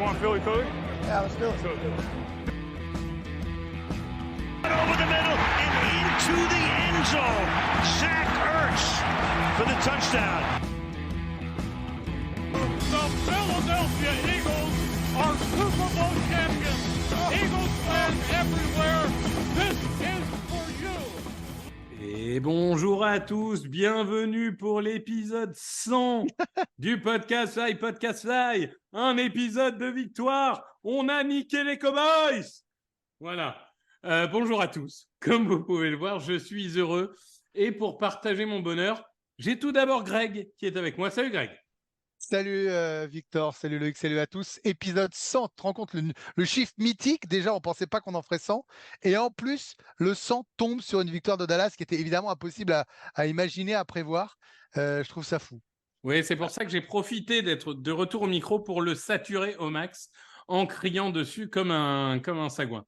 want Philly? Yeah, let's do it. Over the middle and into the end zone. Zach Ertz for the touchdown. The Philadelphia Eagles are Super Bowl champions. Eagles fans everywhere, this is for you. Et bonjour à tous, bienvenue pour l'épisode 100 du Podcast Fly, un épisode de victoire, on a niqué les Cowboys. Voilà, bonjour à tous, comme vous pouvez le voir, je suis heureux et pour partager mon bonheur, j'ai tout d'abord Greg qui est avec moi. Salut Greg. Salut Victor, salut Loïc, salut à tous. Épisode 100, tu te rends compte, le chiffre mythique, déjà on pensait pas qu'on en ferait 100. Et en plus, le 100 tombe sur une victoire de Dallas qui était évidemment impossible à imaginer, à prévoir. Je trouve ça fou. Oui, c'est pour ça que j'ai profité d'être de retour au micro pour le saturer au max en criant dessus comme un sagouin.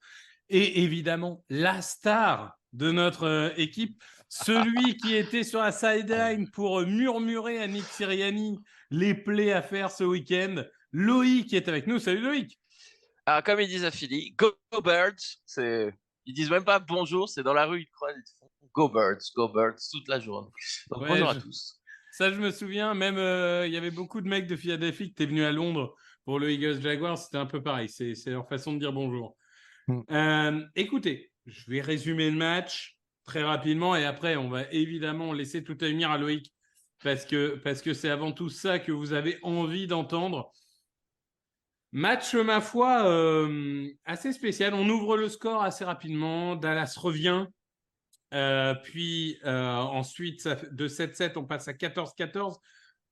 Et évidemment, la star de notre équipe, celui qui était sur la sideline pour murmurer à Nick Sirianni les plays à faire ce week-end, Loïc qui est avec nous. Salut Loïc. Alors, comme ils disent à Philly, go Birds. Ils disent même pas bonjour, c'est dans la rue, ils croient, ils font go Birds toute la journée. Donc Ouais, bonjour à tous. Ça, je me souviens, même il y avait beaucoup de mecs de Philadelphie qui étaient venus à Londres pour le Eagles Jaguars, c'était un peu pareil, c'est leur façon de dire bonjour. Écoutez, je vais résumer le match très rapidement et après, on va évidemment laisser tout à venir à Loïc parce que c'est avant tout ça que vous avez envie d'entendre. Match, ma foi, assez spécial. On ouvre le score assez rapidement. Dallas revient. Puis ensuite, de 7-7, on passe à 14-14.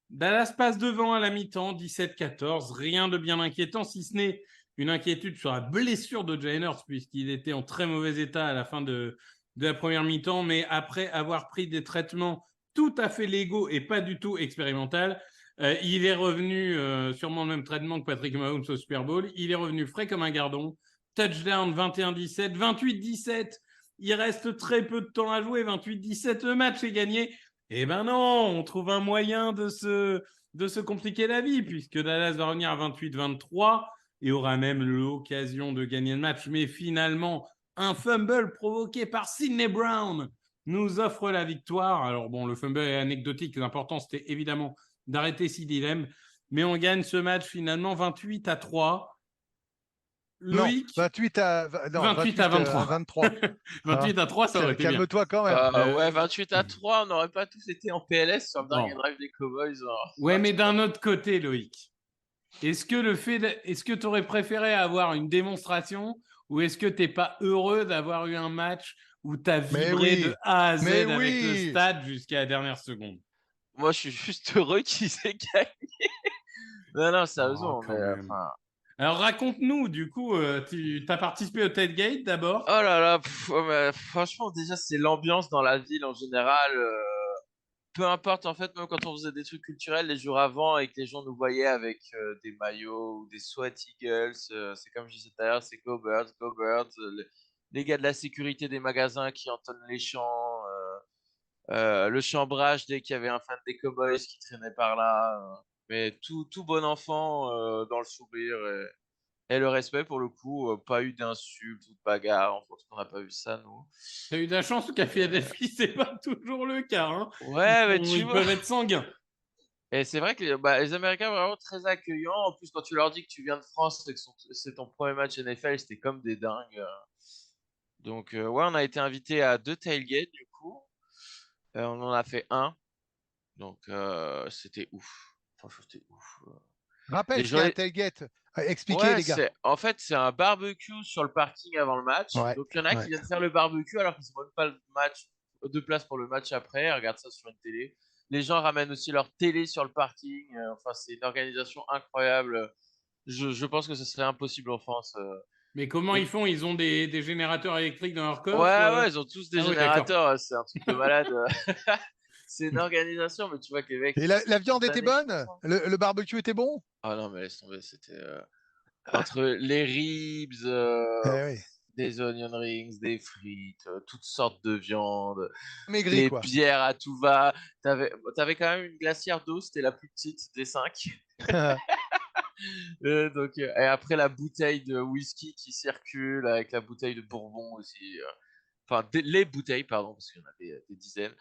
Dallas passe devant à la mi-temps, 17-14. Rien de bien inquiétant, si ce n'est une inquiétude sur la blessure de Jalen Hurts, puisqu'il était en très mauvais état à la fin de la première mi-temps. Mais après avoir pris des traitements tout à fait légaux et pas du tout expérimentaux, il est revenu sûrement le même traitement que Patrick Mahomes au Super Bowl. Il est revenu frais comme un gardon. Touchdown 21-17, 28-17. Il reste très peu de temps à jouer. 28-17, le match est gagné. Eh ben non, on trouve un moyen de se compliquer la vie puisque Dallas va revenir à 28-23 et aura même l'occasion de gagner le match. Mais finalement, un fumble provoqué par Sidney Brown nous offre la victoire. Alors bon, le fumble est anecdotique. L'important, c'était évidemment d'arrêter CeeDee Lamb. Mais on gagne ce match finalement 28-3. Loïc, non, 28 à 23. 28-3, ça aurait été bien. Calme-toi quand même. Ouais, 28-3, on n'aurait pas tous été en PLS sur le dernier drive des Cowboys. Ouais, mais d'un autre côté, Loïc, est-ce que tu aurais préféré avoir une démonstration ou est-ce que tu n'es pas heureux d'avoir eu un match où tu as vibré de A à Z avec le stade jusqu'à la dernière seconde? Moi, je suis juste heureux qu'ils aient gagné. Non, sérieusement. Alors, raconte-nous, du coup, tu as participé au tailgate d'abord. Oh là là, franchement, déjà, c'est l'ambiance dans la ville en général. Peu importe, en fait, même quand on faisait des trucs culturels les jours avant et que les gens nous voyaient avec des maillots ou des sweat Eagles, c'est comme je disais tout à l'heure, c'est Go Birds. Les gars de la sécurité des magasins qui entonnent les chants, le chambrage dès qu'il y avait un fan des Cowboys qui traînait par là. Mais tout bon enfant dans le sourire et le respect pour le coup, pas eu d'insultes ou de bagarres, en fait, on n'a pas vu ça nous. T'as eu de la chance qu'à Philadelphie, c'est pas toujours le cas. Hein. Ouais, mais ils peuvent être sanguins. Et c'est vrai que les Américains sont vraiment très accueillants. En plus, quand tu leur dis que tu viens de France et que c'est ton premier match NFL, c'était comme des dingues. Donc, ouais, on a été invités à 2 tailgates du coup. On en a fait un. Donc, c'était ouf. Franchement, c'était ouf. Rappelle qu'il y a un tailgate. Expliquez, les gars. En fait, c'est un barbecue sur le parking avant le match. Ouais, donc, il y en a qui viennent faire le barbecue alors qu'ils n'ont même pas le match, de place pour le match après. Ils regardent ça sur une télé. Les gens ramènent aussi leur télé sur le parking. Enfin, c'est une organisation incroyable. Je pense que ce serait impossible en France. Mais comment ils font? Ils ont des générateurs électriques dans leur coffre? Ouais, ils ont tous des générateurs. Oui, c'est un truc de malade. C'est une organisation, mais tu vois que les mecs... Et la viande était bonne? Le barbecue était bon? Ah non, mais laisse tomber, c'était... entre les ribs, des onion rings, des frites, toutes sortes de viandes, maigri, des bières à tout va. T'avais quand même une glacière d'eau, c'était la plus petite des 5. Et après la bouteille de whisky qui circule avec la bouteille de bourbon aussi. Enfin, les bouteilles, pardon, parce qu'il y en a des dizaines.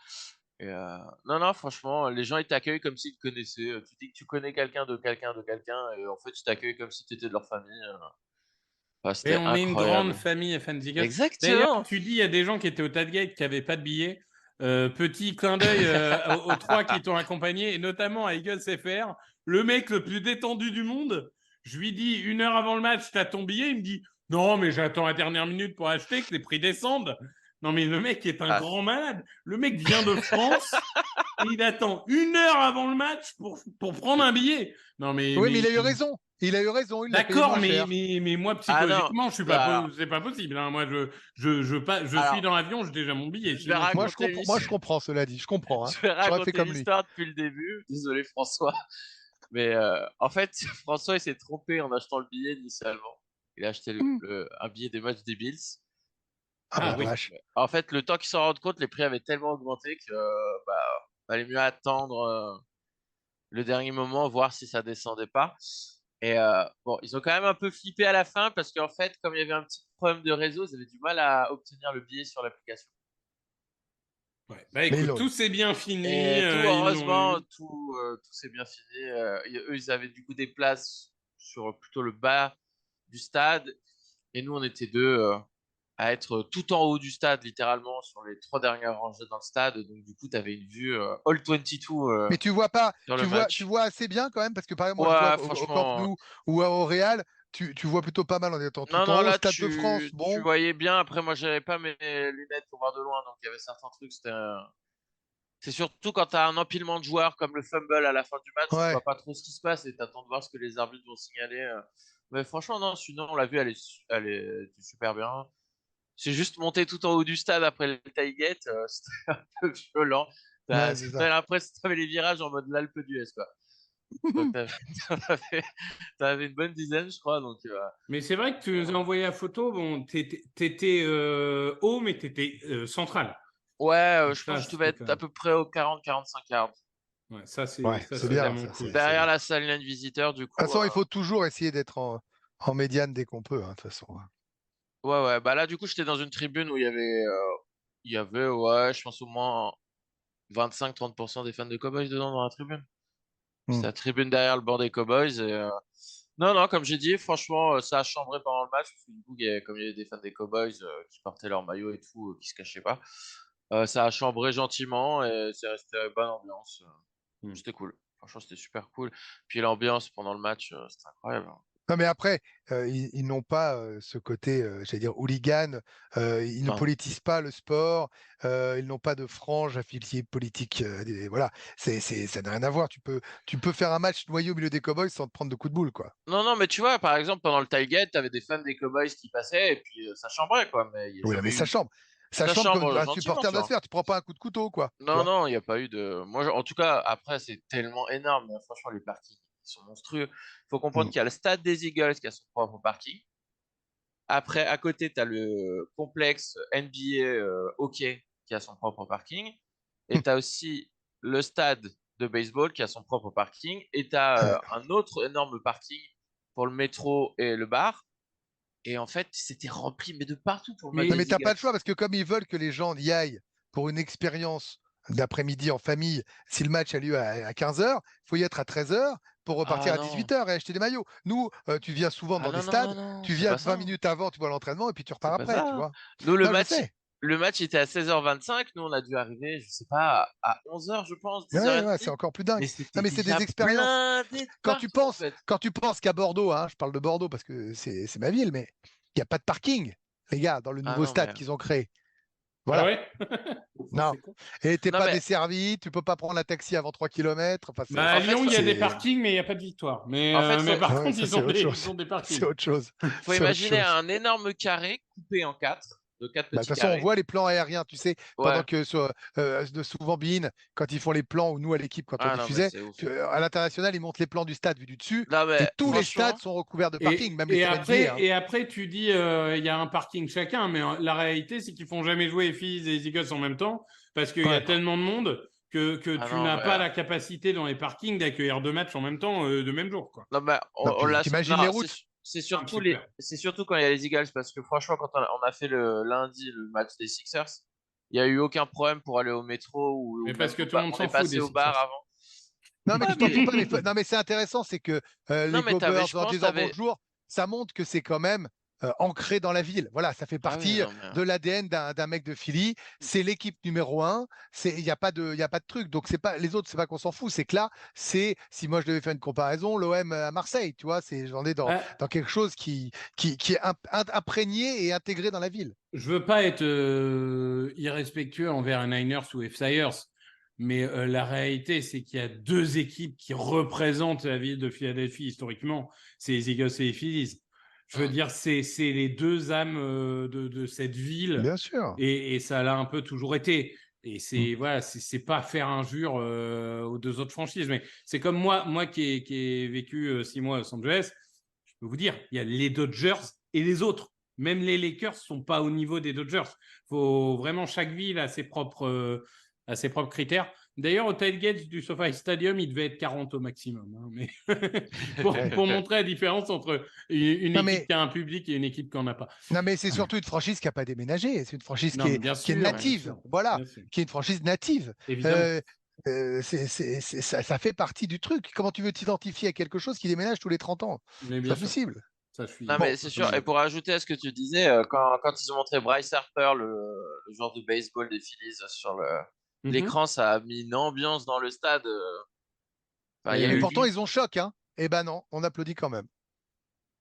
Non, franchement, les gens ils t'accueillent comme s'ils te connaissaient. Tu dis que tu connais quelqu'un de quelqu'un de quelqu'un, et en fait, ils t'accueillent comme si tu étais de leur famille. Et c'était on est une grande incroyable. famille fans des Eagles. D'ailleurs, Exactement. tu dis il y a des gens qui étaient au Tadgate qui n'avaient pas de billets. Petit clin d'œil aux trois qui t'ont accompagné, et notamment à Eagles FR, le mec le plus détendu du monde. Je lui dis 1 heure avant le match, t'as ton billet. Il me dit non, mais j'attends la dernière minute pour acheter, que les prix descendent. Non, mais le mec est un grand malade. Le mec vient de France et il attend 1 heure avant le match pour prendre un billet. Non, mais il a eu raison. Il a eu raison. Il l'a payé d'accord, moins cher. mais moi, psychologiquement, je suis pas, Alors, c'est pas possible. Hein. Moi, je suis dans l'avion, j'ai déjà mon billet. je vais Moi, raconter je comprends, cela dit. Je comprends. Hein. Je vais J'aurais fait raconter comme lui. l'histoire depuis le début. Désolé, François. Mais en fait, François il s'est trompé en achetant le billet initialement. Il a acheté un billet des matchs des Bills. Ah, oui. vache. En fait, le temps qu'ils s'en rendent compte, les prix avaient tellement augmenté que valait mieux attendre le dernier moment, voir si ça descendait pas. Et bon, ils ont quand même un peu flippé à la fin parce qu'en fait, comme il y avait un petit problème de réseau, ils avaient du mal à obtenir le billet sur l'application. Ouais. Bah écoute, tout s'est bien fini. Et heureusement, tout s'est bien fini. Eux, ils avaient du coup des places sur plutôt le bas du stade. Et nous, on était deux à être tout en haut du stade, littéralement, sur les 3 dernières rangées dans le stade. Donc, du coup, tu avais une vue All 22. Mais tu vois pas, match. tu vois assez bien quand même, parce que par exemple, Ouais, moi, je vois au franchement. Camp Nou ou au Real, tu vois plutôt pas mal en étant tout en haut. Là, Stade de France, tu bon. voyais bien. Après, moi, j'avais pas mes lunettes pour voir de loin. Donc, il y avait certains trucs. C'est surtout quand tu as un empilement de joueurs comme le fumble à la fin du match, tu Ouais. vois pas trop ce qui se passe et tu attends de voir ce que les arbitres vont signaler. Mais franchement, non, sinon, la vue, elle est super bien. C'est juste monter tout en haut du stade après le tailgate, c'était un peu violent. Ouais, c'est ça. T'avais l'impression que t'avais les virages en mode l'Alpe d'Huez, quoi. Donc, t'avais une bonne dizaine, je crois. Donc, Mais c'est vrai que tu nous as envoyé la photo. Bon, t'étais haut, mais t'étais central. Ouais, je pense que je devais être à peu près au 40-45 yards. Ouais, ça, c'est bien. vraiment cool. Derrière la sideline visiteur, du coup. De toute façon, il faut toujours essayer d'être en médiane dès qu'on peut, hein, de toute façon. Ouais. Bah là, du coup, j'étais dans une tribune où il y avait, ouais, je pense au moins 25-30% des fans de Cowboys dedans dans la tribune. C'est la tribune derrière le banc des Cowboys. Non, comme j'ai dit, franchement, ça a chambré pendant le match. Parce que, du coup, comme il y avait des fans des Cowboys qui portaient leur maillot et tout, qui se cachaient pas, ça a chambré gentiment et c'est resté bonne ambiance. C'était cool. Franchement, c'était super cool. Puis l'ambiance pendant le match, c'était incroyable. Non, mais après, ils n'ont pas ce côté, j'allais dire, hooligan. Ils ne Non. politisent pas le sport. Ils n'ont pas de frange affiliée politique. Voilà, ça n'a rien à voir. Tu peux faire un match noyé au milieu des Cowboys sans te prendre de coups de boule, quoi. Non, mais tu vois, par exemple, pendant le tailgate, t'avais des fans des Cowboys qui passaient et puis ça chambrait, quoi. Mais il y a Oui, jamais mais ça eu... chambre. Ça Ça chambre comme chambre un gentiment, supporter tu doit vois. se faire. Tu prends pas un coup de couteau, quoi. tu vois. Non, il n'y a pas eu de. Moi, en tout cas, après, c'est tellement énorme. Mais franchement, les parkings ils sont monstrueux. Il faut comprendre qu'il y a le stade des Eagles qui a son propre parking. Après, à côté, tu as le complexe NBA hockey qui a son propre parking. Et tu as aussi le stade de baseball qui a son propre parking. Et tu as un autre énorme parking pour le métro et le bar. Et en fait, c'était rempli, mais de partout pour le match Non, mais des t'as pas Eagles. le choix parce que comme ils veulent que les gens y aillent pour une expérience d'après-midi en famille, si le match a lieu à 15h, il faut y être à 13h pour repartir Ah à non. 18h et acheter des maillots. Nous, tu viens souvent dans des stades, tu c'est viens pas 20 ça. minutes avant, tu vois l'entraînement et puis tu repars C'est pas après, tu ça. vois. Nous, Non, je sais. le match était à 16h25. Nous, on a dû arriver, je sais pas, à 11h, je pense, Ouais, 10h30. c'est encore plus dingue. Mais Non, c'était mais c'est déjà des expériences. blindé de partout, en fait. Quand tu penses qu'à Bordeaux, hein, je parle de Bordeaux parce que c'est ma ville, mais il n'y a pas de parking, les gars, dans le Ah nouveau non, stade mais... qu'ils ont créé. Ah Voilà. ouais. Non. C'est con. Et t'es Non, pas mais... desservi, tu peux pas prendre un taxi avant 3 km. Enfin, Bah, à En fait, Lyon, il y a des c'est- parkings, mais il n'y a pas de victoire. Mais, En fait, mais par Ouais, contre, ça, ils c'est ont autre des chose. parkings. C'est autre chose. faut C'est autre imaginer chose. un énorme carré coupé en 4, de 4 De petits toute façon, on carrés. voit les plans aériens, tu sais, pendant Ouais. que souvent Bein, quand ils font les plans, ou nous à l'équipe, quand on Ah non, mais diffusait, c'est ouf. à l'international, ils montent les plans du stade vu du dessus, Non, et mais tous les stades franchement... sont recouverts de parking, même les Et stades NBA. après, et après, tu dis il y a un parking chacun, mais la réalité, c'est qu'ils font jamais jouer les filles et les Eagles en même temps parce qu'il y a Ouais. tellement de monde que Ah tu non, n'as mais- pas la capacité dans les parkings d'accueillir 2 matchs en même temps, de même jour, quoi. Non, bah, Non, on puis l'a. t'imagines Non, les routes. c'est Ah, surtout super. c'est surtout quand il y a les Eagles, parce que franchement, quand on a fait le lundi le match des Sixers, il n'y a eu aucun problème pour aller au métro ou Mais même parce que au tout le bar. monde On s'en est fout passé des au bar Sixers. avant. Non, mais Ouais, tu t'en fous pas. mais Non, mais c'est intéressant, c'est que non, les mais t'avais, Gobers, je en pense, disant bonjour, ça montre que c'est quand même ancré dans la ville. Voilà, ça fait Ah oui, partie non, mais de l'ADN d'un mec de Philly. C'est l'équipe numéro 1. Il n'y a pas de, il y a pas de truc. Donc c'est pas les autres, c'est pas qu'on s'en fout. C'est que là, si moi je devais faire une comparaison, l'OM à Marseille, tu vois, j'en ai Ah, dans quelque chose qui est imprégné et intégré dans la ville. je veux pas être irrespectueux envers un Niners ou Flyers, mais la réalité, c'est qu'il y a 2 équipes qui représentent la ville de Philadelphie historiquement. C'est les Eagles et les Phillies. Je veux dire, c'est les 2 âmes de cette ville, Bien sûr. et ça l'a un peu toujours été. Et Mm. voilà, c'est pas faire injure aux 2 autres franchises, mais c'est comme moi qui ai vécu 6 mois à Los Angeles. Je peux vous dire, il y a les Dodgers et les autres. Même les Lakers sont pas au niveau des Dodgers. Faut vraiment, chaque ville a ses propres critères. D'ailleurs, au tailgate du SoFi Stadium, il devait être 40 au maximum, hein, mais pour montrer la différence entre une Non, équipe mais qui a un public et une équipe qui en a pas. Non, mais c'est surtout une franchise qui n'a pas déménagé. C'est une franchise Non, mais bien qui est sûr, bien native. sûr, Voilà, bien sûr. qui est une franchise native. Évidemment. Ça fait partie du truc. Comment tu veux t'identifier à quelque chose qui déménage tous les 30 ans? Mais C'est bien pas sûr. possible. Ça, je suis non, mais c'est sûr. Et pour ajouter à ce que tu disais, quand ils ont montré Bryce Harper, le joueur de baseball des Phillies, sur Mhm. l'écran, ça a mis une ambiance dans le stade. Enfin, il y a Et Et eu pourtant, lui. ils ont choc, hein. Eh ben non, on applaudit quand même.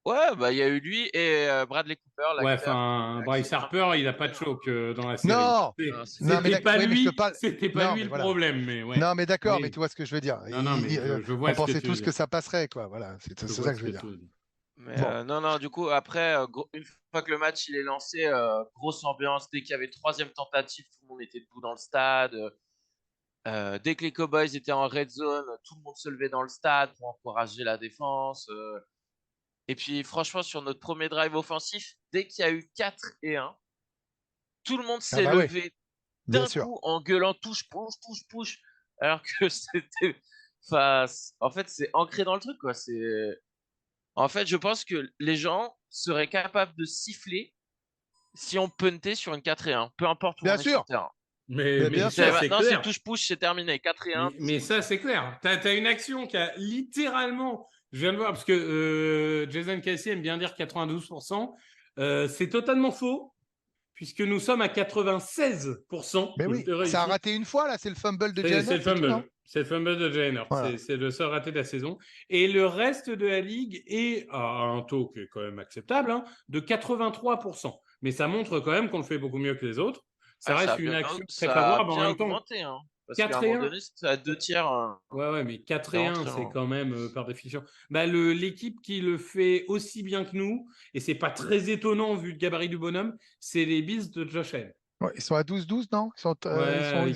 Ouais, bah il y a eu lui et Bradley Cooper, ouais, l'acteur. enfin, Bryce Harper, il n'a pas de choc dans la série. Non, Non, non, mais C'était pas oui, mais je te lui, parle. c'était pas Non, lui mais le voilà. problème, mais ouais. Non, mais d'accord, mais Oui. tu vois ce que je veux dire. Non, mais je vois On ce que pensait tu veux tous que dire. ça passerait, quoi. Voilà, c'est Je ça vois que ce je veux que dire. tu veux dire. Mais Bon. non, du coup, après, une fois que le match il est lancé, grosse ambiance. Dès qu'il y avait 3e tentative, tout le monde était debout dans le stade. Dès que les Cowboys étaient en red zone, tout le monde se levait dans le stade pour encourager la défense. Et puis, franchement, sur notre premier drive offensif, dès qu'il y a eu 4-1, tout le monde Ah s'est bah ouais, levé bien d'un sûr. coup en gueulant touche, push. Alors que c'était. Enfin, en fait, c'est ancré dans le truc, quoi. En fait, je pense que les gens seraient capables de siffler si on puntait sur une 4-1, peu importe où Bien on est sur sûr. le terrain. Mais bien Ça, sûr. c'est Maintenant, c'est clair. touche-push, c'est terminé. 4-1. Mais ça, c'est clair. Tu as une action qui a littéralement. Je viens de voir, parce que Jason Kelsey aime bien dire 92%. C'est totalement faux, puisque nous sommes à 96% Mais oui, de réussite. ça a raté une fois, là, c'est le fumble de C'est Jalen le Hurts, c'est tout, non? fumble. C'est le fumble de Jalen Hurts. Voilà. C'est le seul raté de la saison. Et le reste de la ligue est à un taux qui est quand même acceptable, hein, de 83%. Mais ça montre quand même qu'on le fait beaucoup mieux que les autres. Ça reste une action très ça a favorable en bien même temps. augmenté. Hein, parce 4 qu'à un et moment 1. donné, c'était à 2 tiers. Ouais, mais 4 c'est et 1, rentré, c'est hein. quand même par définition. Bah, l'équipe qui le fait aussi bien que nous, et c'est pas très étonnant vu le gabarit du bonhomme, c'est les Bills de Josh Allen. Ouais, ils sont à 12-12, non? Ouais,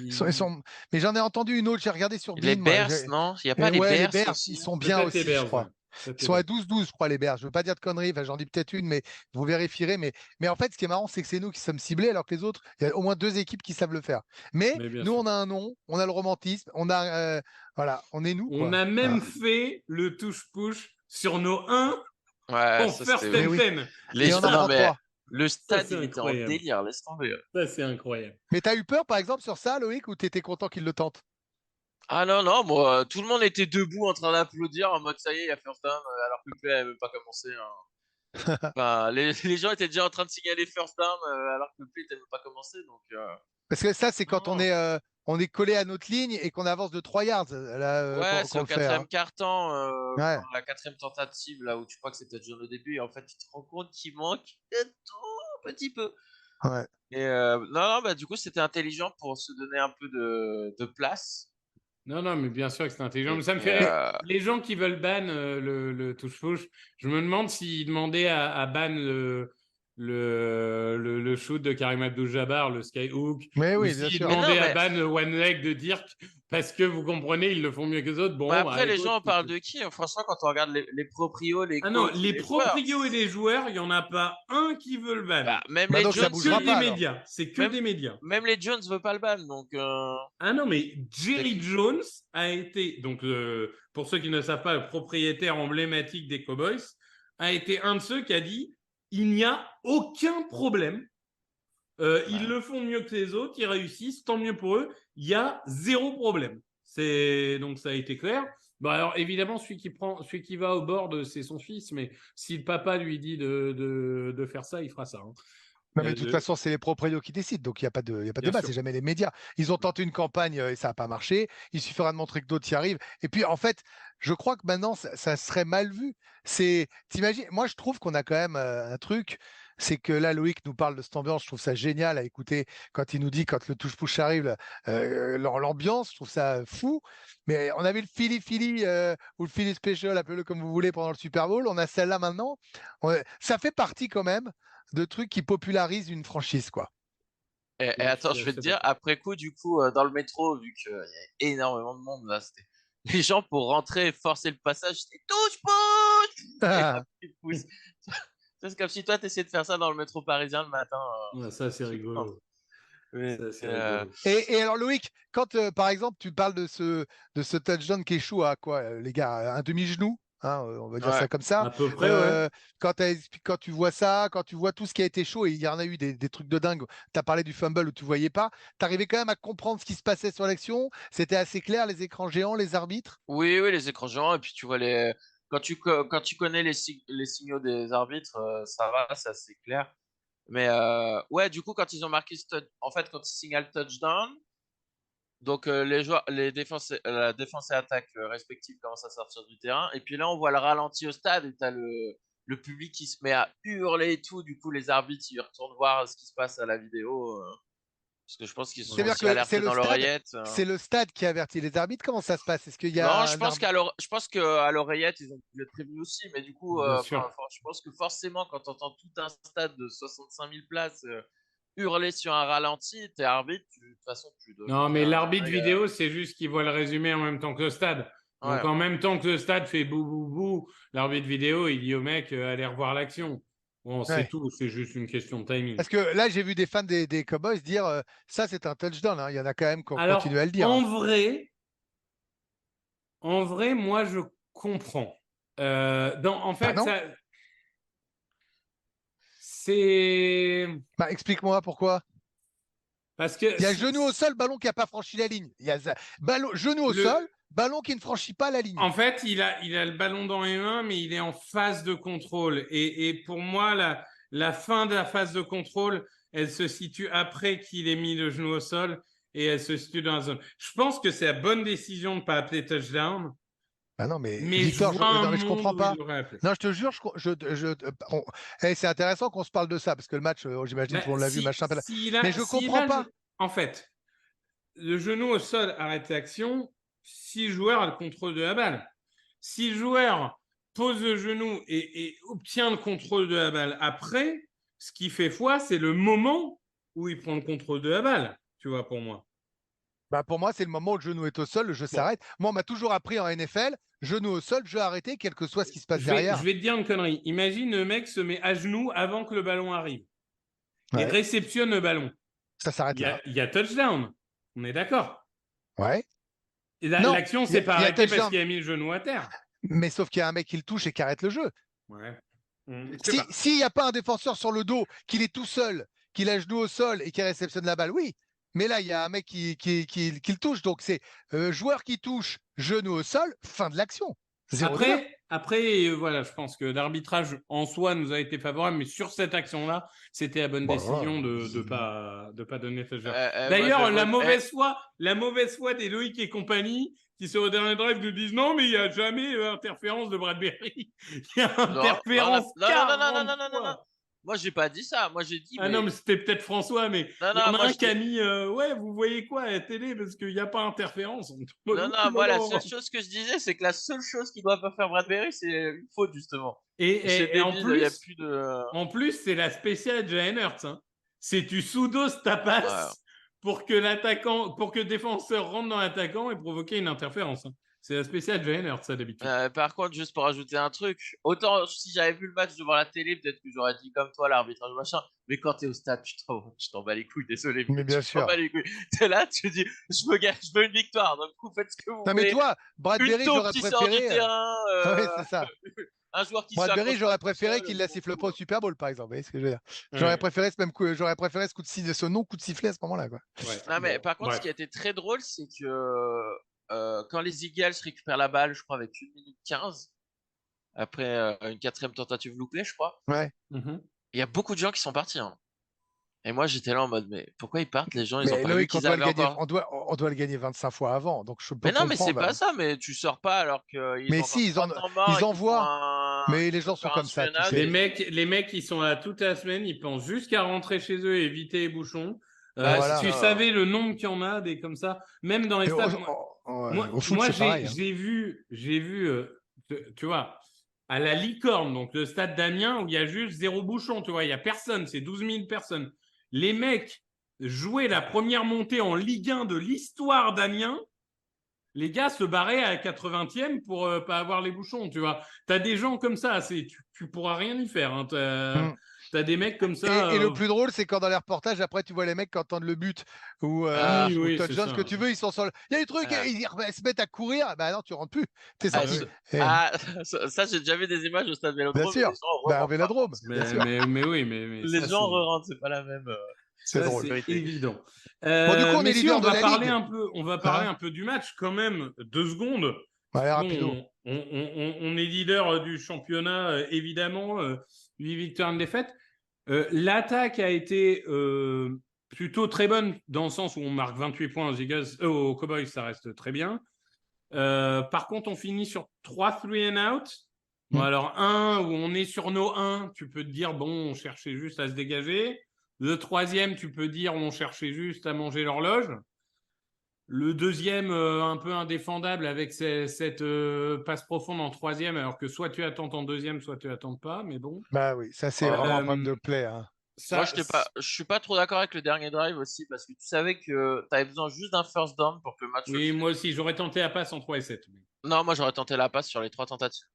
Ils sont... Mais j'en ai entendu une autre, j'ai regardé sur Les Bean, moi. Bears, non? Il n'y a pas les Ouais, les Bears Bears, aussi? ils sont bien peut-être les aussi, je Bears, crois. ouais. Peut-être Ils les sont à Bears. 12-12, je crois, les Bears. Je ne veux pas dire de conneries, enfin, j'en dis peut-être une, mais vous vérifierez. Mais en fait, ce qui est marrant, c'est que c'est nous qui sommes ciblés, alors que les autres, il y a au moins 2 équipes qui savent le faire. Mais bien nous, sûr. on a un nom, on a le romantisme, on a, voilà, on est nous, On quoi. a même Voilà. fait le touche-push sur nos 1 Ouais, en ça, first c'était and oui. 10. Et on en non, prend mais 3. le stade, c'est il était en incroyable. délire, laisse tomber. Ça, c'est incroyable. Mais t'as eu peur, par exemple, sur ça, Loïc, ou t'étais content qu'il le tente? Ah non, moi, tout le monde était debout en train d'applaudir en mode ça y est, il y a first down, alors que le play n'avait même pas commencé. Hein. Enfin, les gens étaient déjà en train de signaler first down alors que le play n'était même pas commencé. Donc, Parce que ça, c'est quand non. on est collé à notre ligne et qu'on avance de 3 yards, là, Ouais, qu'on c'est au le fait. Hein. 4e quart-temps, Ouais. la 4e tentative, là où tu crois que c'est peut-être jaune au début, et en fait, tu te rends compte qu'il manque un tout petit peu. Ouais. Et non, bah du coup, c'était intelligent pour se donner un peu de place. Non, mais bien sûr que c'est intelligent. Mais ça me Et, fait rire. Les gens qui veulent ban le touche-push, je me demande s'ils demandaient à ban le shoot de Karim Abdul-Jabbar, le skyhook. Mais oui, ou bien s'il sûr. demandait Mais non, à Ban one leg de Dirk parce que vous comprenez, ils le font mieux que les autres. Bon, Bah, bah, après, les écoute, gens parlent de qui? Franchement, quand on regarde les proprios, les Ah non, coachs, les les joueurs, proprios et les joueurs, il n'y en a pas un qui veut le ban. bah, même Bah les donc, ça Jones, bougera Que pas, des alors. médias. C'est que Même- des médias. même les Jones veulent pas le ban, donc Ah non, mais Jerry C'est- Jones a été, donc pour ceux qui ne savent pas, le propriétaire emblématique des Cowboys, a été un de ceux qui a dit il n'y a aucun problème. Ils le font mieux que les autres, ils réussissent, tant mieux pour eux. Il y a zéro problème. Donc ça a été clair. Bah alors évidemment, celui qui va au board, c'est son fils, mais si le papa lui dit de faire ça, il fera ça. Hein. Non, mais de toute façon, c'est les proprios qui décident, donc il n'y a pas de Bien débat, sûr. c'est jamais les médias. Ils ont tenté une campagne et ça n'a pas marché. Il suffira de montrer que d'autres y arrivent. Et puis, en fait, je crois que maintenant, ça serait mal vu. T'imagines, moi, je trouve qu'on a quand même un truc, c'est que là, Loïc nous parle de cette ambiance, je trouve ça génial à écouter quand il nous dit, quand le touche-push arrive, l'ambiance, je trouve ça fou. Mais on avait le Philly ou le Philly Special, appelez-le comme vous voulez, pendant le Super Bowl. On a celle-là maintenant. Ça fait partie quand même de trucs qui popularisent une franchise, quoi. Et Ouais, attends, je je vais suis te assez dire, après coup, du coup, dans le métro, vu qu'il y a énormément de monde, là, c'était les gens pour rentrer et forcer le passage, c'était touche-pouce! Et Ah. hop, ils poussent. C'est comme si toi, t'essayais de faire ça dans le métro parisien le matin. Ouais, ça, c'est rigolo. Mais, Ça, c'est rigolo. Et alors, Loïc, quand par exemple, tu parles de ce touchdown qui échoue à quoi, les gars, à un demi-genou, hein, on va dire Ouais. ça comme ça. À peu près, ouais. Quand tu vois ça, quand tu vois tout ce qui a été chaud, et il y en a eu des trucs de dingue, tu as parlé du fumble où tu voyais pas, tu arrivais quand même à comprendre ce qui se passait sur l'action, c'était assez clair, les écrans géants, les arbitres. Oui, oui, les écrans géants, et puis tu vois quand tu connais les signaux des arbitres, ça va, ça c'est clair. Mais ouais, du coup, quand ils ont marqué en fait, quand ils signalent touchdown, donc les joueurs, la défense et attaque respectives commencent à sortir du terrain. Et puis là, on voit le ralenti au stade et t'as le public qui se met à hurler et tout. Du coup, les arbitres, ils retournent voir ce qui se passe à la vidéo. Parce que je pense qu'ils se sont C'est-à-dire aussi que alertés dans l'oreillette. c'est le stade qui avertit les arbitres. Comment ça se passe? Est-ce qu'il y a Non, un arbitre je pense qu'à l'oreillette, ils ont dû être prévenus aussi. Mais du coup, Bien sûr. je pense que forcément, quand tu entends tout un stade de 65 000 places hurler sur un ralenti, t'es arbitre, de toute façon, tu dois. Non, mais l'arbitre Ouais, vidéo, c'est juste qu'il voit le résumé en même temps que le stade. Donc, ouais. en même temps que le stade fait bou bou bou, l'arbitre vidéo, il dit au mec, allez revoir l'action. Bon, c'est Ouais. tout, c'est juste une question de timing. Parce que là, j'ai vu des fans des Cowboys dire ça, c'est un touchdown, hein. Il y en a quand même qui ont Alors, continué à le dire. en hein. vrai, moi, je comprends. En fait, Pardon c'est Bah, explique-moi pourquoi. parce que Il y a genou au sol, ballon qui n'a pas franchi la ligne. Il y a genou au sol, ballon qui ne franchit pas la ligne. En fait, il a le ballon dans les mains, mais il est en phase de contrôle. Et pour moi, la fin de la phase de contrôle, elle se situe après qu'il ait mis le genou au sol et elle se situe dans la zone. Je pense que c'est la bonne décision de ne pas appeler touchdown. Ah non, mais Mais Victor, non, mais je comprends pas. Non, Non, je te jure, c'est intéressant qu'on se parle de ça, parce que le match, j'imagine, tout le monde l'a vu, machin. Mais je comprends pas. En fait, le genou au sol arrête l'action si le joueur a le contrôle de la balle. Si le joueur pose le genou et obtient le contrôle de la balle après, ce qui fait foi, c'est le moment où il prend le contrôle de la balle, tu vois, pour moi. Bah, pour moi, c'est le moment où le genou est au sol, le jeu s'arrête. Moi, on m'a toujours appris en NFL, genou au sol, jeu arrêté, quel que soit ce qui se passe derrière. Je vais te dire une connerie. Imagine le mec se met à genoux avant que le ballon arrive Ouais. et réceptionne le ballon. Ça s'arrête là. Il y a touchdown. On est d'accord. Ouais. Et Non, l'action il y s'est a pas arrêtée touchdown. parce qu'il a mis le genou à terre. Mais sauf qu'il y a un mec qui le touche et qui arrête le jeu. Ouais. S'il n'y a pas un défenseur sur le dos, qu'il est tout seul, qu'il a genou au sol et qu'il réceptionne la balle, oui. Mais là, il y a un mec qui le touche. Donc, c'est joueur qui touche, genou au sol, fin de l'action. Après, voilà, je pense que l'arbitrage en soi nous a été favorable, mais sur cette action-là, c'était la bonne décision de pas donner touchdown. D'ailleurs, la mauvaise foi des Loïc et compagnie qui sur le dernier drive nous disent non, mais il n'y a jamais interférence de Bradbury. Il y a interférence. Non. Moi, j'ai pas dit ça. Moi, j'ai dit. Ah non, mais c'était peut-être François, mais Non, il y en moi, a un qui a mis ouais, vous voyez quoi à la télé parce qu'il n'y a pas interférence. Non, moi, la seule chose que je disais, c'est que la seule chose qu'il doit pas faire Bradbury, c'est une faute, justement. C'est Et en débile, il y a plus, plus de. en plus, c'est la spéciale Jalen Hurts. Hein. C'est tu sous-doses ta passe pour que le défenseur rentre dans l'attaquant et provoquer une interférence. Hein. C'est la spéciale Jalen Hurts, ça, d'habitude. Par contre, juste pour ajouter un truc, autant si j'avais vu le match devant la télé, peut-être que j'aurais dit comme toi l'arbitrage machin, mais quand t'es au stade, tu t'en bats les couilles, désolé, Mais bien sûr. t'en bats les couilles. T'es là, tu dis, je veux une victoire, donc vous faites ce que vous Non, voulez. mais toi, Bradbury, Une taupe j'aurais qui sort du préféré. terrain, Oui, c'est ça. un joueur qui Bradbury, j'aurais préféré qu'il qu'il la siffle pas au Super Bowl, par exemple. Vous voyez ce que je veux dire? Ouais. J'aurais préféré ce coup de sifflet, ce non coup de sifflet à ce moment-là, quoi. Ouais. Non, mais par contre, bref. ce qui a été très drôle, c'est que quand les Eagles récupèrent la balle, je crois, avec 1 minute 15, après une 4e tentative loupée, je crois, Ouais. Mhm. il y a beaucoup de gens qui sont partis. Hein. Et moi, j'étais là en mode, mais pourquoi ils partent, les gens? Ils ont Mais pas vu Loïc, qu'ils avaient encore. on doit le gagner 25 fois avant, donc je peux Mais non, mais c'est comprendre. pas ça, mais tu sors pas alors qu'ils Mais ont si, ils encore 3 temps morts et qu'ils envoient. font Mais les gens sont faire comme un ça, tu swing-out. sais. Les mecs, ils sont là toute la semaine, ils pensent juste qu'à rentrer chez eux et éviter les bouchons. Voilà. Si tu savais le nombre qu'il y en a, des comme ça, même dans les Et stades. au foot, c'est pareil, hein. J'ai vu, tu vois, à la Licorne, donc le stade d'Amiens, où il y a juste 0 bouchon, tu vois, il n'y a personne, c'est 12 000 personnes. Les mecs jouaient la première montée en Ligue 1 de l'histoire d'Amiens. Les gars se barraient à la 80e pour pas avoir les bouchons, tu vois. Tu as des gens comme ça, tu pourras rien y faire. Hein. Tu as des mecs comme ça. Et le plus drôle, c'est quand dans les reportages, après, tu vois les mecs qui entendent le but ou oui, touchdown, ce que tu veux, ils sont sur le. Il y a des trucs, ils se mettent à courir. Bah non, tu rentres plus. T'es sorti. Ça, j'ai déjà vu des images au stade Vélodrome. Bien sûr. Au Vélodrome. Mais oui, mais les gens re-rentrent, c'est pas la même. C'est drôle. C'est évident. Bon, du coup, on est leader on de va la parler ligue. on va parler un peu du match quand même, 2 secondes. Ouais, rapido. On est leader du championnat, évidemment, 8 victoires, 1 défaite. L'attaque a été plutôt très bonne dans le sens où on marque 28 points aux Cowboys, ça reste très bien. Par contre, on finit sur 3 3 and out. Bon, alors, où on est sur nos 1, tu peux te dire, bon, on cherchait juste à se dégager. Le 3e, tu peux dire, on cherchait juste à manger l'horloge. Le 2e, un peu indéfendable avec cette passe profonde en 3e, alors que soit tu attends ton 2e, soit tu attends pas, mais bon. Bah oui, ça c'est vraiment un problème de play. Hein. Moi, je suis pas trop d'accord avec le dernier drive aussi, parce que tu savais que tu avais besoin juste d'un first down pour que le match. Oui, moi aussi, j'aurais tenté la passe en 3 et 7. Non, moi j'aurais tenté la passe sur les 3 tentatives.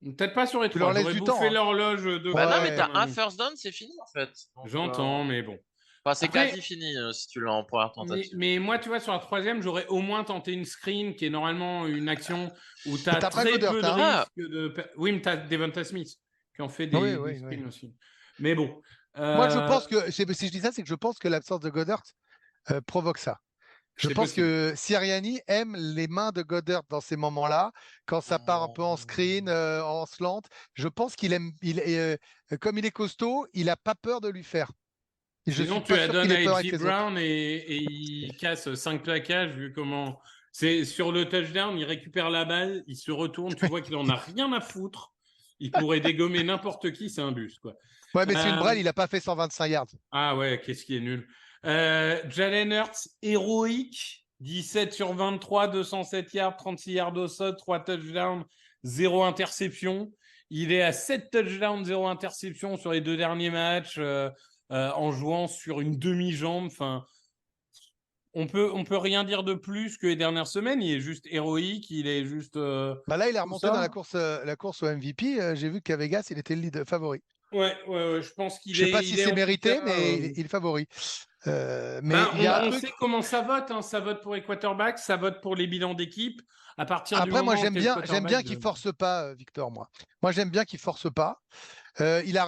Peut-être pas sur les 3, j'aurais bouffé l'horloge de. Bah non, mais t'as un first down, c'est fini en fait. J'entends, mais bon. Enfin, c'est quasi fini si tu l'as en première tentative. Mais moi, tu vois, sur la 3e, j'aurais au moins tenté une screen qui est normalement une action où tu as très peu de risque de. Oui, mais tu as Devonta Smith qui en fait des screens aussi. Mais bon. Moi, je pense que, si je dis ça, c'est que je pense que l'absence de Goddard provoque ça. Je pense que Sirianni aime les mains de Goddard dans ces moments-là, quand ça part un peu en screen, en slant. Je pense qu'il aime, comme il est costaud, il n'a pas peur de lui faire. Sinon, tu la donnes à A.J. Brown et il casse 5 plaquages, vu comment. C'est sur le touchdown, il récupère la balle, il se retourne, tu vois qu'il en a rien à foutre. Il pourrait dégommer n'importe qui, c'est un bus, quoi. Ouais, mais c'est une brêle, il n'a pas fait 125 yards. Ah ouais, qu'est-ce qui est nul. Jalen Hurts, héroïque, 17 sur 23, 207 yards, 36 yards au sol, 3 touchdowns, 0 interception. Il est à 7 touchdowns, 0 interception sur les 2 derniers matchs, en jouant sur une demi-jambe. Enfin, on peut rien dire de plus que les dernières semaines. Il est juste héroïque, il est juste. Là, il est remonté dans la course au MVP. J'ai vu qu'à Vegas, il était le leader favori. Ouais, je pense qu'il est. Je sais pas si c'est mérité, mais il est favori. On sait comment ça vote. Hein. Ça vote pour les quarterbacks, ça vote pour les bilans d'équipe. À partir Après, du moment moi, j'aime bien qu'il force pas, Victor. Moi, j'aime bien qu'il force pas. Il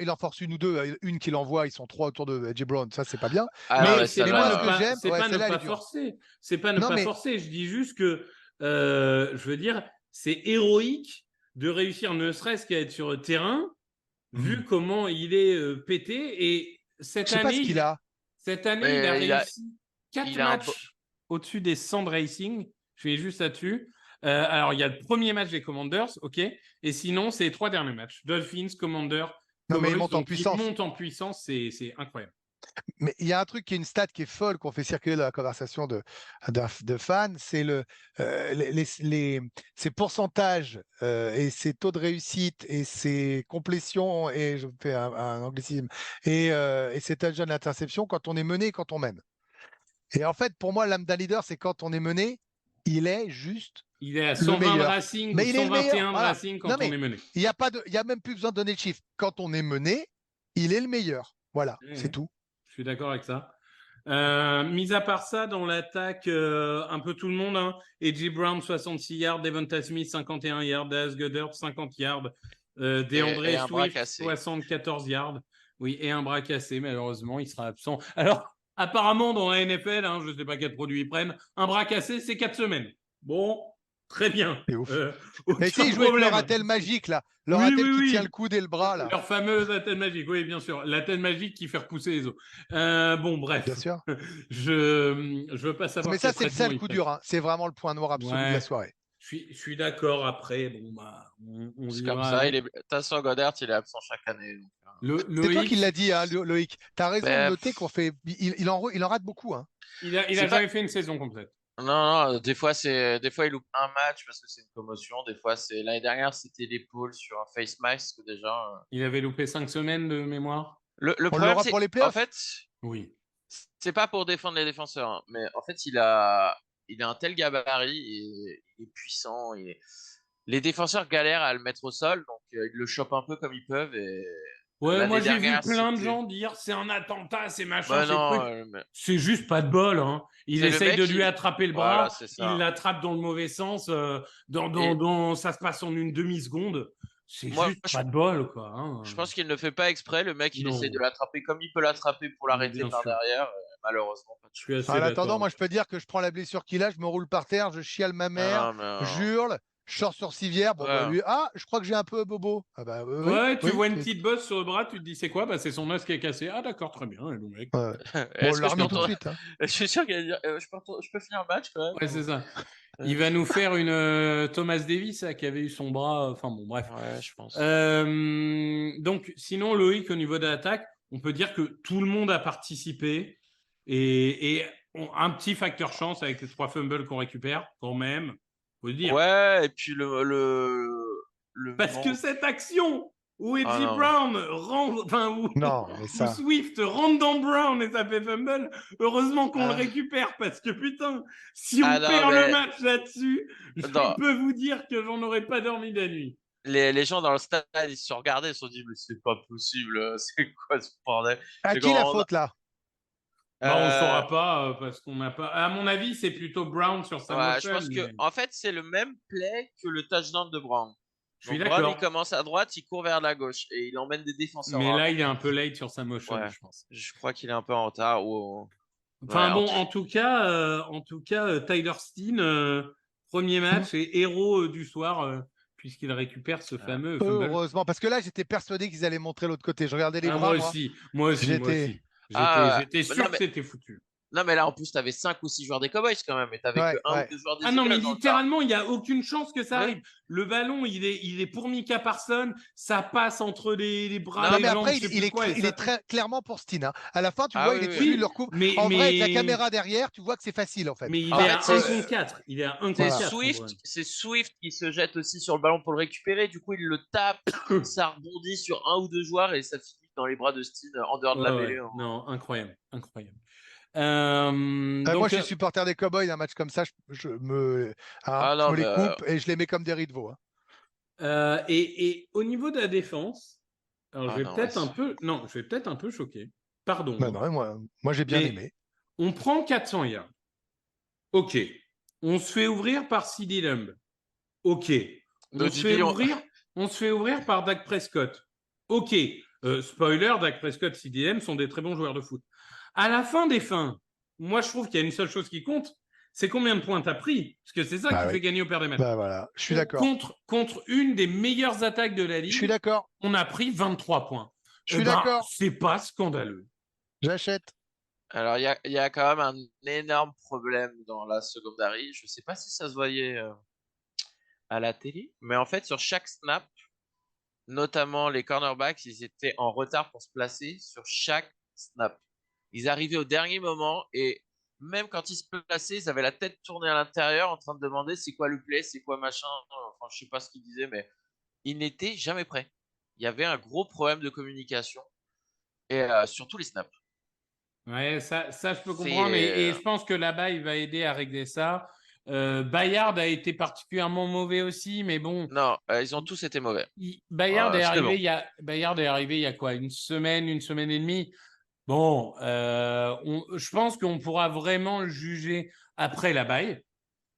en force une ou deux. Une qu'il envoie, ils sont 3 autour de A.J. Brown. Ça, c'est pas bien. Mais c'est pas ne pas forcer. C'est pas ne pas forcer. Je dis juste que, je veux dire, c'est héroïque de réussir ne serait-ce qu'à être sur le terrain, vu comment il est pété. Et cette année, il a réussi 4 matchs au-dessus des 100 de Racing. Je vais juste là-dessus. Alors, il y a le premier match des Commanders, ok. Et sinon, c'est les 3 derniers matchs. Dolphins, Commanders, Non, mais il Cowboys, monte en donc puissance. il monte en puissance, c'est incroyable. Mais il y a un truc qui est une stat qui est folle qu'on fait circuler dans la conversation de fans, c'est ces pourcentages et ces taux de réussite et ces complétions, et je fais un anglicisme, et ces touchdowns d'interception quand on est mené et quand on mène. Et en fait, pour moi, l'âme d'un leader, c'est quand on est mené, il est juste Il est à le 120 de meilleur. Racing Mais ou il est le meilleur. 121 de Voilà. Racing Non, quand on mais est mené. il n'y a même plus besoin de donner de chiffres. Quand on est mené, il est le meilleur. Voilà, c'est tout. Je suis d'accord avec ça. Mis à part ça, dans l'attaque, un peu tout le monde. Hein. A.J. Brown, 66 yards. Devonta Smith, 51 yards. Dallas Goedert, 50 yards. DeAndre et un bras Swift, cassé. 74 yards. Oui, et un bras cassé, malheureusement, il sera absent. Alors, apparemment, dans la NFL, hein, je ne sais pas quel produit ils prennent, un bras cassé, c'est 4 semaines. Bon, très bien. C'est ouf. Aucun Mais si, ils jouaient avec problème. leur attelle magique, là. Leur Oui, attelle oui, qui oui. tient le coude et le bras, là. Leur fameuse attelle magique, oui, bien sûr. L'attelle magique qui fait repousser les os. Bon, bref. Bien sûr. Je veux pas savoir. Mais ça, quel c'est le traitement seul ils coup prennent. dur. Hein. C'est vraiment le point noir absolu de Ouais. la soirée. Je suis d'accord. Après, bon, bah, on C'est vivra comme ça. avec. Tasson Goddard, il est absent chaque année. Donc, C'est toi Loïc, qui l'as dit, hein, Loïc. Tu as raison de Ben, noter qu'on fait. Il en rate beaucoup. Hein. il a c'est jamais pas- fait une saison complète. Non, des fois il loupe un match parce que c'est une commotion. Des fois, l'année dernière, c'était l'épaule sur un face mask déjà. Il avait loupé 5 semaines de mémoire. Le On problème, l'aura c'est pour les en playoffs. fait, Oui. c'est pas pour défendre les défenseurs, hein, mais en fait, il a un tel gabarit et il est puissant. Les défenseurs galèrent à le mettre au sol, donc ils le chopent un peu comme ils peuvent. Et Ouais, l'année moi j'ai vu dernière, plein de c'était- gens dire c'est un attentat, c'est machin, Bah c'est non, truc. C'est juste pas de bol. Hein. Il c'est le essaye mec de qui- lui attraper le Voilà, bras, c'est ça. il l'attrape dans le mauvais sens, ça se passe en une demi-seconde. C'est Moi, juste pas de bol, quoi. Hein. Je pense qu'il ne fait pas exprès. Le mec, il Non. essaie de l'attraper comme il peut l'attraper pour l'arrêter Bien par sûr. derrière. Malheureusement, pas de Je suis chance. assez En attendant, d'accord. moi, je peux dire que je prends la blessure qu'il a, je me roule par terre, je chiale ma mère, Non, non. j'hurle, je sors sur civière. Bon, bah, Ouais. lui, je crois que j'ai un peu bobo. Ah, bah, Ouais, tu oui, vois une petite bosse sur le bras, tu te dis c'est quoi? Bah, c'est son os qui est cassé. Ah, d'accord, très bien, le mec. Ouais. Bon, on Est-ce que l'a je peux remis tout de retourner- suite. Hein. Je suis sûr qu'il va dire je peux finir le match quand même. Ouais, c'est ça. Il va nous faire une Thomas Davis là, qui avait eu son bras. Enfin bon, bref. Ouais, je pense. Donc, sinon, Loïc, au niveau de l'attaque, on peut dire que tout le monde a participé et un petit facteur chance avec les 3 fumbles qu'on récupère, quand même, faut le dire. Ouais, et puis Parce que cette action où A.J. Ah non. Brown rentre, enfin, Non, mais où ça. Swift rentre dans Brown et ça fait fumble, heureusement qu'on le récupère parce que putain, si on Ah non, perd mais- le match là-dessus, Non. je peux vous dire que j'en aurais pas dormi de la nuit. Les gens dans le stade, ils se sont regardés, ils se sont dit, mais c'est pas possible, c'est quoi ce bordel? À C'est qui la quand on- faute, là? Bah, on Euh, saura pas parce qu'on n'a pas. À mon avis, c'est plutôt Brown sur sa Ouais, motion. je pense que, mais- en fait, c'est le même play que le touchdown de Brown. Je suis Donc, Brown, il d'accord. commence à droite, il court vers la gauche et il emmène des défenseurs. Mais en là, avant. il est un peu late sur sa motion, Ouais. je pense. Je crois qu'il est un peu en retard. Enfin Ouais, bon, en tout cas, Tyler Steen, premier match et héros du soir, puisqu'il récupère ce fameux fumble. Heureusement, parce que là, j'étais persuadé qu'ils allaient montrer l'autre côté. Je regardais les Ah, bras, moi aussi. J'étais- J'étais sûr non, que mais- c'était foutu. Non, mais là, en plus, t'avais 5 ou 6 joueurs des Cowboys quand même. Et t'avais Ouais, que 1 ouais. ou 2 joueurs des Ah non, mais Eagles dans le littéralement, il n'y a aucune chance que ça Ouais. arrive. Le ballon, il est pour Micah Parsons, ça passe entre les bras, Non, les mais jambes, après, je sais il plus est, quoi, et il ça est très clairement pour Steen. Hein. À la fin, tu Ah vois, oui, il est oui, dessus, oui. il le recoupe. Mais- En vrai, avec la mais- caméra derrière, tu vois que c'est facile, en fait. Mais il En est fait, à c'est- 1 contre 4. Il est à 1 C'est contre 4. Swift qui se jette aussi sur le ballon pour le récupérer. Du coup, il le tape, ça rebondit sur 1 ou 2 joueurs et ça finit dans les bras de Steen en dehors de la mêlée. hein. Non, incroyable. Moi, Donc, je suis supporter des Cowboys. Un match comme ça, je me non, les mais, coupe et je les mets comme des riz de veau. Hein. et au niveau de la défense, alors Ah je vais non, peut-être ouais. un peu choqué. Pardon. Bah non, moi j'ai bien Mais- aimé. On prend 400 yards. OK. On se fait ouvrir par CeeDee Lamb. OK. On Donc, se du fait bilan. ouvrir par Dak Prescott. OK. Spoiler, Dak Prescott, CeeDee Lamb sont des très bons joueurs de foot. À la fin des fins, moi je trouve qu'il y a une seule chose qui compte, c'est combien de points tu as pris. Parce que c'est ça Bah qui oui. fait gagner ou perdre des matchs. Bah voilà, je suis d'accord. Contre une des meilleures attaques de la Je suis ligue, d'accord. on a pris 23 points. Je suis d'accord. C'est pas scandaleux. J'achète. Alors, il y a quand même un énorme problème dans la secondary. Je sais pas si ça se voyait à la télé, mais en fait, sur chaque snap, notamment les cornerbacks, ils étaient en retard pour se placer sur chaque snap. Ils arrivaient au dernier moment et même quand ils se plaçaient, ils avaient la tête tournée à l'intérieur en train de demander c'est quoi le play, c'est quoi machin. Enfin, je sais pas ce qu'ils disaient, mais ils n'étaient jamais prêts. Il y avait un gros problème de communication et surtout les snaps. Ouais, ça je peux C'est, comprendre et je pense que là-bas, il va aider à régler ça. Bayard a été particulièrement mauvais aussi, mais bon, Non, ils ont tous été mauvais. Bayard est C'est arrivé bon. Bayard est arrivé il y a quoi? Une semaine et demie. Bon, je pense qu'on pourra vraiment le juger après la bye,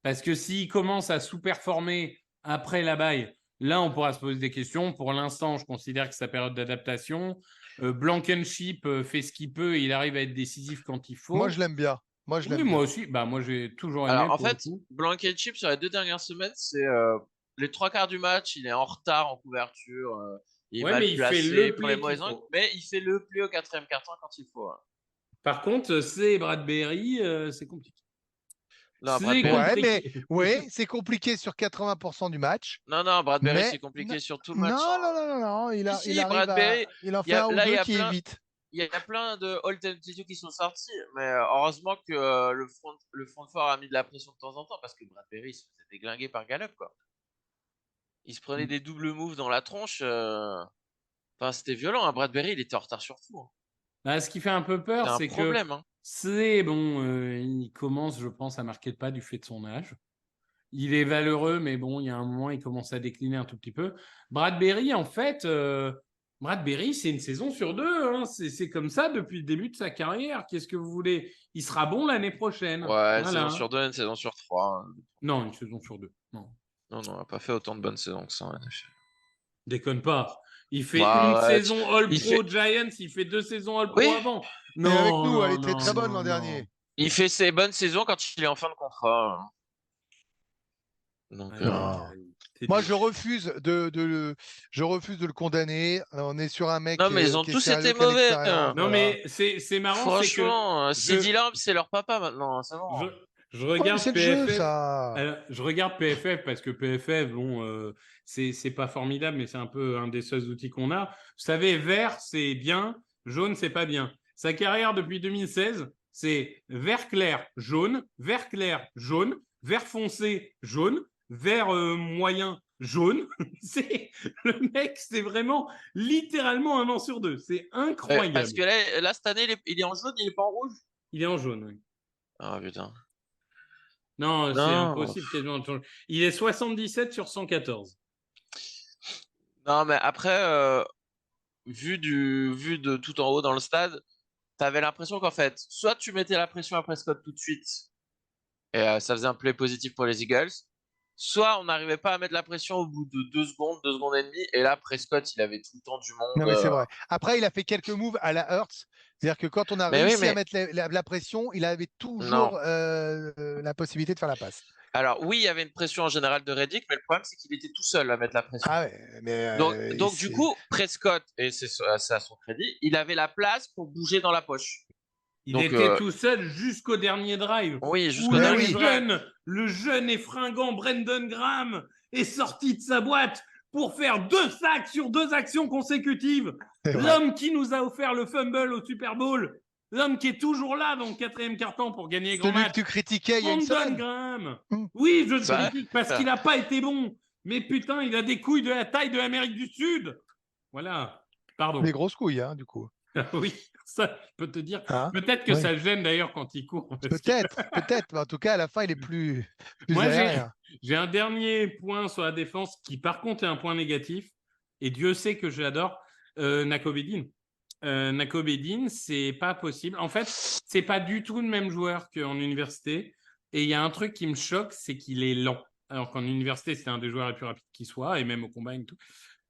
parce que s'il commence à sous-performer après la bye, là, on pourra se poser des questions. Pour l'instant, je considère que c'est sa période d'adaptation. Blankenship fait ce qu'il peut et il arrive à être décisif quand il faut. Moi, je l'aime bien. Moi, je Oui, l'aime moi bien. aussi. Bah, moi, j'ai toujours aimé Alors, en pour le fait, coup. Blankenship, sur les 2 dernières semaines, c'est les 3 quarts du match, il est en retard en couverture, il est Ouais, mais mal il fait placé, le il prend les play qu'il mauvais angles, faut. mais il fait le play au 4e quart-temps quand il faut. Par contre, c'est Bradbury, c'est compliqué. Non, C'est Ouais, mais compliqué. c'est compliqué sur 80% du match. Non, Bradbury, Mais c'est compliqué sur tout le match. non, non, non, non, non. Si, Arrive à. Bradbury, Il en fait un ou là, deux qui évite. il y a plein de All 22 qui sont sortis, mais heureusement que le front fort a mis de la pression de temps en temps, parce que Bradbury, il se faisait déglinguer par Gallup, quoi. Il se prenait des doubles moves dans la tronche. Enfin, c'était violent, hein. Bradbury, il était en retard sur tout. Hein. Bah, ce qui fait un peu peur, C'est un c'est que problème. Hein. c'est bon, il commence, je pense, à marquer le pas du fait de son âge. Il est valeureux, mais bon, il y a un moment, il commence à décliner un tout petit peu. Bradbury, en fait, Bradbury, c'est une saison sur deux. Hein. C'est comme ça depuis le début de sa carrière. Qu'est-ce que vous voulez? Il sera bon l'année prochaine. Ouais, une Voilà. saison sur 2, une saison sur 3. Hein. Non, une saison sur deux. Non. Non, on n'a pas fait autant de bonnes saisons que ça. En effet. Déconne pas. Il fait Bah, une ouais, saison All-Pro fait... Giants, il fait 2 saisons All-Pro Oui, avant. Et avec nous, elle Non, était très bonne l'an non. dernier. il fait ses bonnes saisons quand il est en fin de contrat. Hein. Donc, Non. Moi, je refuse de le condamner. On est sur un mec non, mais ils ont qui est tous sérieux, été qui a mauvais. l'expérience. Non, Voilà. mais c'est marrant, c'est que Franchement, CD Lamb, c'est leur papa maintenant. C'est bon. je Ouais, mais regarde c'est le jeu, PFF. ça. Je regarde PFF parce que PFF, bon, c'est pas formidable, mais c'est un peu un des seuls outils qu'on a. Vous savez, vert, c'est bien, jaune, c'est pas bien. Sa carrière depuis 2016, c'est vert clair, jaune, vert clair, jaune, vert foncé, jaune, vert moyen, jaune. C'est le mec, c'est vraiment littéralement 1 an sur 2. C'est incroyable. Parce que là, cette année, il est en jaune, il est pas en rouge. Il est en jaune, oui. Ah putain. Non, c'est Non. impossible quasiment de changer. Il est 77 sur 114. Non, mais après, vu de tout en haut dans le stade, t'avais l'impression qu'en fait, soit tu mettais la pression à Prescott tout de suite, et ça faisait un play positif pour les Eagles, soit on n'arrivait pas à mettre la pression au bout de 2 secondes, 2 secondes et demie, et là, Prescott, il avait tout le temps du monde. Non, mais c'est vrai. Après, il a fait quelques moves à la Hurts. C'est-à-dire que quand on a réussi à mettre la pression, il avait toujours la possibilité de faire la passe. Alors oui, il y avait une pression en général de Reddick, mais le problème c'est qu'il était tout seul à mettre la pression. Ah ouais, mais donc du coup, Prescott, et c'est à son crédit, il avait la place pour bouger dans la poche. Il était tout seul jusqu'au dernier drive. Oui, jusqu'au dernier drive. Le jeune et fringant Brandon Graham est sorti de sa boîte pour faire 2 sacs sur 2 actions consécutives. L'homme qui nous a offert le fumble au Super Bowl. L'homme qui est toujours là dans le 4e quart-temps pour gagner les grands matchs. Celui que tu critiquais il y a une semaine. Graham. Oui, je le critique parce qu'il n'a pas été bon. Mais putain, il a des couilles de la taille de l'Amérique du Sud. Voilà. Pardon. Des grosses couilles, hein, du coup. Oui, ça, je peux te dire. Hein, peut-être que ça le gêne d'ailleurs quand il court. Peut-être. Mais en tout cas, à la fin, il est plus Moi, aérien. J'ai un dernier point sur la défense qui, par contre, est un point négatif. Et Dieu sait que j'adore Nako Bedin. Nako Bedin, c'est pas possible. En fait, c'est pas du tout le même joueur qu'en université. Et il y a un truc qui me choque, c'est qu'il est lent. Alors qu'en université, c'était un des joueurs les plus rapides qui soit, et même au combat et tout.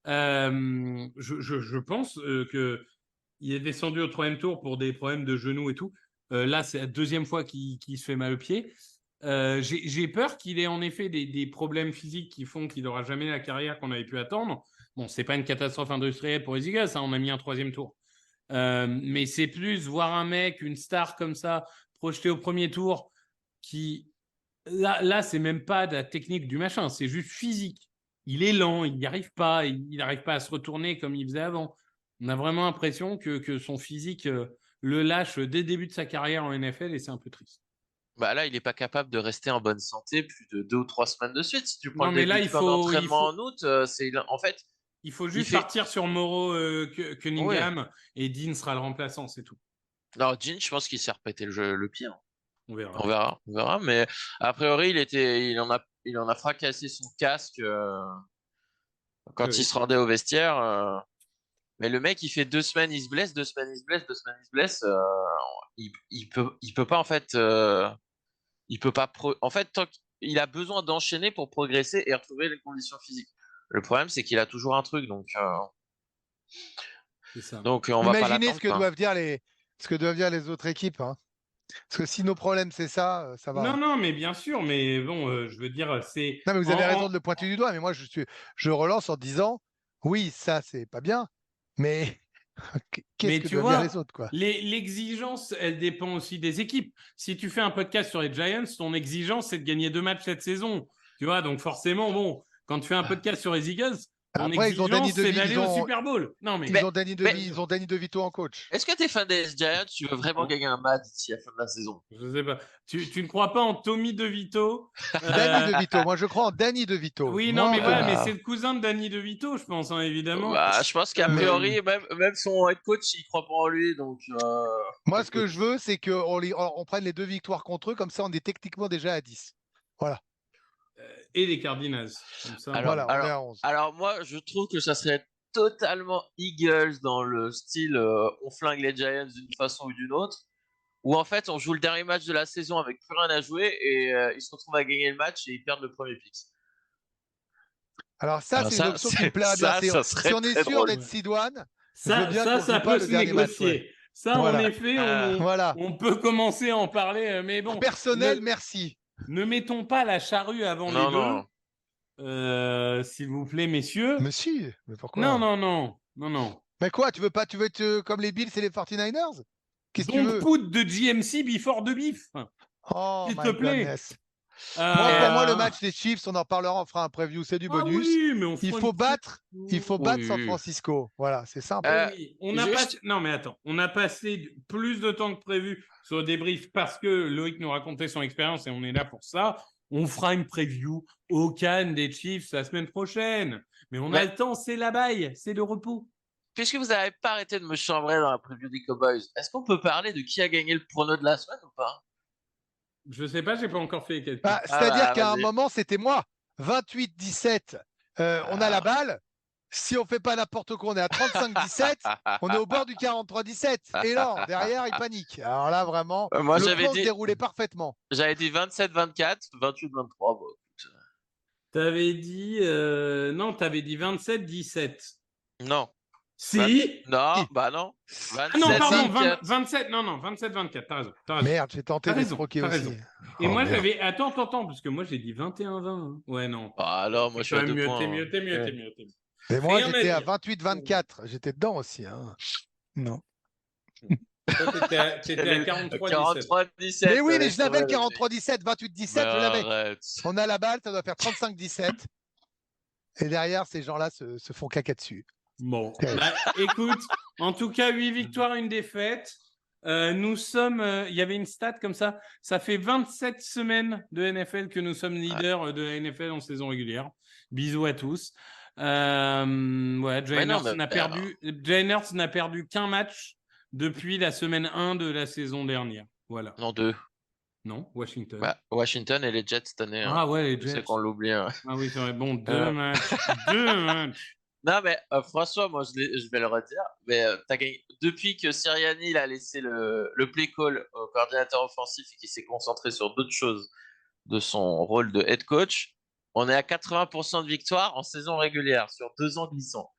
Je pense qu'il est descendu au 3e tour pour des problèmes de genoux et tout. Là, c'est la 2e fois qu'il se fait mal au pied. J'ai peur qu'il ait en effet des problèmes physiques qui font qu'il n'aura jamais la carrière qu'on avait pu attendre. Bon, c'est pas une catastrophe industrielle pour les Eagles, hein, on a mis un 3e tour. Mais c'est plus voir un mec, une star comme ça, projeté au 1er tour, qui... Là c'est même pas de la technique du machin, c'est juste physique. il est lent, il n'y arrive pas, il n'arrive pas à se retourner comme il faisait avant. On a vraiment l'impression que son physique le lâche dès le début de sa carrière en NFL et c'est un peu triste. Bah là, il n'est pas capable de rester en bonne santé plus de 2 ou 3 semaines de suite. Si tu prends Non, le mais début là, de camp d'entraînement en août, en fait, il faut il juste fait. partir sur Moreau Ouais. Cunningham et Dean sera le remplaçant, c'est tout. Non, Jean, je pense qu'il s'est repété le pied. Hein. On verra. On verra. Mais a priori, il en a fracassé son casque quand il se rendait au vestiaire. Mais le mec, il fait 2 semaines, il se blesse, 2 semaines, il se blesse, 2 semaines, il se blesse. Il peut pas en fait. Il peut pas. En fait, il a besoin d'enchaîner pour progresser et retrouver les conditions physiques. Le problème, c'est qu'il a toujours un truc, donc. C'est ça. Donc on va pas Imaginez l'attendre. ce que doivent dire les autres équipes. Hein. Parce que si nos problèmes, c'est ça, ça va. Non, non, mais bien sûr, mais bon, je veux dire, c'est. Non, mais vous avez raison de le pointer du doigt, mais moi, je relance en disant, oui, ça, c'est pas bien, mais qu'est-ce Mais que tu doivent dire vois, les autres, quoi? l'exigence, elle dépend aussi des équipes. Si tu fais un podcast sur les Giants, ton exigence, c'est de gagner 2 matchs cette saison. Tu vois, donc forcément, bon, quand tu fais un podcast sur les Eagles, ton Après, ils ont Danny exigence, c'est DeVito, d'aller au Super Bowl. Non, mais ils ont Danny DeVito en coach. Est-ce que t'es fan des Giants? Tu veux vraiment gagner un match d'ici la fin de la saison? je sais pas. Tu ne crois pas en Tommy DeVito Danny DeVito, moi je crois en Danny DeVito. Oui, Moi, non, mais ouais, Ah. mais c'est le cousin de Danny DeVito, je pense, hein, évidemment. Bah, je pense qu'a priori, même son head coach, il croit pas en lui, donc. moi, ce que je veux, c'est qu'on prenne les 2 victoires contre eux, comme ça on est techniquement déjà à 10. Voilà. Et les Cardinals. Comme ça, Voilà, on est à 11. Alors moi, je trouve que ça serait totalement Eagles dans le style on flingue les Giants d'une façon ou d'une autre, où en fait on joue le dernier match de la saison avec plus rien à jouer et ils se retrouvent à gagner le match et ils perdent le premier pick. Alors ça, c'est une option qui me plairait bien. Si on est sûr d'être seed one, je veux bien qu'on joue pas peut le se dernier match. négocier. Ça, Voilà. en effet, Voilà. on peut commencer à en parler, mais bon. Personnel, merci. Ne mettons pas la charrue avant les deux, s'il vous plaît, messieurs. Monsieur, mais pourquoi? Non. Mais quoi, tu veux être comme les Bills et les 49ers? Qu'est-ce que tu veux? Don't put de GMC before the beef. Oh, s'il my te plaît. goodness. Pour moi, le match des Chiefs, on en parlera, on fera un preview, c'est du bonus. Oui, mais il faut battre San Francisco. Voilà, c'est simple. Oui. Non, mais attends, on a passé plus de temps que prévu sur le débrief parce que Loïc nous racontait son expérience et on est là pour ça. On fera une preview au Cannes des Chiefs la semaine prochaine. Mais on a le temps, c'est la baille, c'est le repos. Puisque vous n'avez pas arrêté de me chambrer dans la preview des Cowboys, est-ce qu'on peut parler de qui a gagné le prono de la semaine ou pas? Je sais pas, j'ai pas encore fait quelque C'est-à-dire qu'à un moment, c'était moi. 28-17, on a la balle. Si on fait pas n'importe quoi, on est à 35-17. On est au bord du 43-17. Et là, derrière, il panique. Alors là, vraiment, moi, le plan se déroulait parfaitement. J'avais dit 27-24, 28-23. Bon, t'avais dit... Non, t'avais dit 27-17. Non. Si Non, bah non. 27, non, pardon, 24. 27, non, 27-24, t'as raison. Merde, j'ai tenté d'escroquer aussi. Raison. Et moi, j'avais... Attends, parce que moi, j'ai dit 21-20. Hein. Ouais, non. Ah non, moi, je suis à 2 points. T'es mieux. Et moi, j'étais à 28-24. J'étais dedans aussi. Hein. Non. T'étais à 43-17. Mais oui, mais je l'avais le 43-17, 28-17, je l'avais. On a la balle, ça doit faire 35-17. Et derrière, ces gens-là se font caca dessus. Bon, écoute, en tout cas, 8 victoires, 1 défaite. Nous sommes, il y avait une stat comme ça, ça fait 27 semaines de NFL que nous sommes leaders de la NFL en saison régulière. Bisous à tous. Jalen Hurts n'a perdu qu'un match depuis la semaine 1 de la saison dernière. Voilà. Non, 2. Non, Washington. Washington et les Jets cette année. Ah ouais, les Jets. C'est qu'on l'oublie. Hein. Ah oui, c'est vrai. Bon, 2 matchs. 2 matchs. Non, mais François, moi, je vais le redire. Mais t'as gagné. Depuis que Sirianni il a laissé le play call au coordinateur offensif et qu'il s'est concentré sur d'autres choses de son rôle de head coach, on est à 80% de victoire en saison régulière sur 2 ans glissants.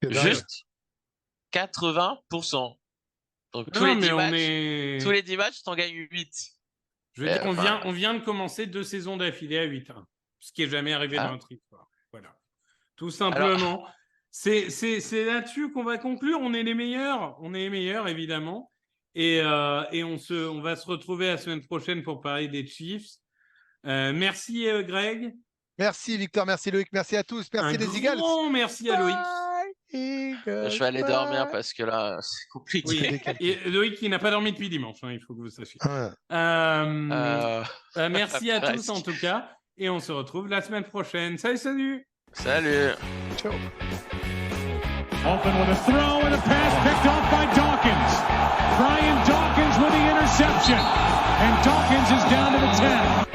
Juste 80%. Donc tous les 10 matchs, t'en gagnes 8. Je veux dire qu'on vient de commencer 2 saisons d'affilée à 8-1, ce qui n'est jamais arrivé dans notre histoire. Voilà. Tout simplement. C'est là-dessus qu'on va conclure. On est les meilleurs, évidemment. Et on va se retrouver la semaine prochaine pour parler des Chiefs. Merci Greg. Merci Victor, merci Loïc, merci à tous, merci les Eagles. Merci à Loïc. Eagles, Je vais aller dormir parce que là, c'est compliqué. Oui. Et Loïc qui n'a pas dormi depuis dimanche, hein, il faut que vous sachiez. Merci à tous en tout cas, et on se retrouve la semaine prochaine. Salut. Salut. Ciao. Open with a throw and a pass picked off by Dawkins. Brian Dawkins with the interception. And Dawkins is down to the 10.